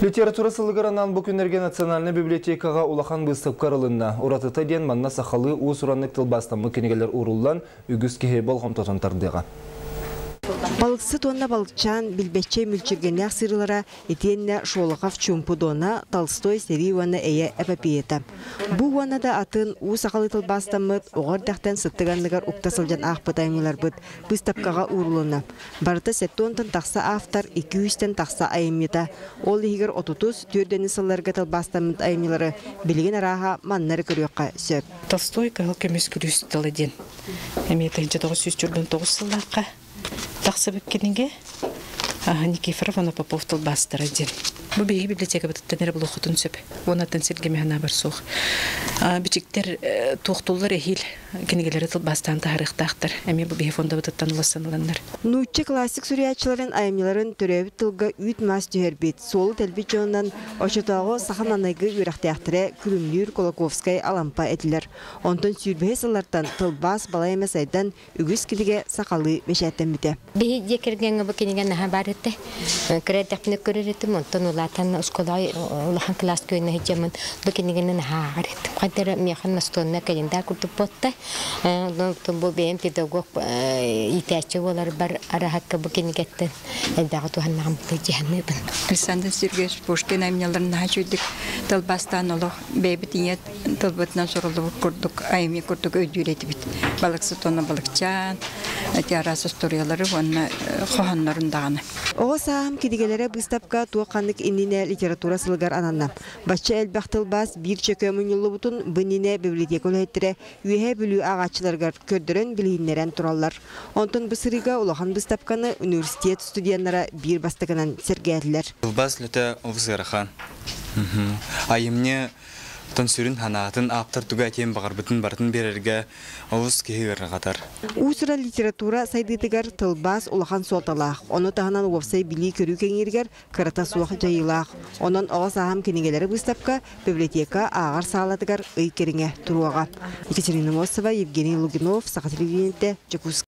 Литература сылыгаранан бу күнерге Национальный библиотекага улахан быстыпкарылынна. Уратыта ден манна сахалы уус ураннык тылбастамы кенегелер уруллан үгіз кеhe болғым тотантардыға. Балыксы тонна балыкчан билбетче мүлчергеннәк сырылара етенне Шолохов чумпу дона Толстой Сериваны әйе эпопеята. Бу ванада атын уус ақалы тылбастамыт оғар дәқтен сыттыганныгар уктасылжан ақпытаймылар бұд быстапкаға урулына. Барыта сеттонтан тақса автор 200-тен тақса айымета. Ол егер 30 түрдені сылларға тылбастамыт айымылары білген араға маннары көріққа сөп. Толстой кағыл көмес күріс тылыден. Әметі 1909 сыллаққа. Тақсы бөккенінге Никифоров ана Попов тылбастыр один. Бу бейгі библиотека бітіттенер бұл оқытын сөп. Онаттан сергемеғана бар соқ. Бітіктер тоқтулар әхил кенегелері тылбастан тарихтақтыр. Әме бу бейгі фонда бітіттен ұласаныландар. Нуччы классик сүриячыларын айымларын төрәбі тылға үйт мас түйербет. Солы тәлбет жоғынан ошытағы сахан анайғы үйрақтаяқтыры Күрімлюр Колоковскай алампа әтілер. Онтын сүйірбе сылартан тылбас балай емес айдан үгіз кіліге сақалы бешәттен біте. Бейі декергенгі бұл кенеген наға бар етті. Күрәдәпіні көререттім, онтын улатан ұсколай улахан класс көйіне хеджемін бұл кенегені наға ағареттім. Қадыр механ мастонына кәлендар күртіп ботты. Бұл бейім педагог итәчі олар бар арахатқа бұл кенегеттен әлдағы туғаннағын бұл жемебін. Александр Сергеевич Пушкин әмнелерін хачудик тылбастан олық бейбітіне тылбытынан сұрылды күрдік, айыме күрдік өйдюреті біт. Балықсы тоны балықчан, әтиарасы историялары оны қоғанларындағаны. Оғы сағым кедігелері бұстапқа туаққандық иннине литература сылғар ананна. Бачы әлбәқ тылбас бір чөкі мұнылы бұтын бұннине библиотека өлеттірі үйе бүлі ағачыларғар көрдірін білейінлерін тұралар. Онтын бұсырыға олахан бұстапқаны университет студиянлара бір бастығынан сергәділер. Тылбас лөті оғызғарахан. Айымне сүрін ханатын аптар туға тем бағар бүтін бартын берерге оғыз кейгір қатар. Усыра литература сайдытыгар тылбас улахан солталақ. Оны тағынан уапсай білі көрі кеңергер қырата суақ жайылақ. Онын оғыз ағам кенегелері бұстапқа библиотека ағар сағаладыгар үй керіңе тұруаға. Екатерина Мосова, Евгений Лугинов, Сақа телевидениеті, Jakutsk.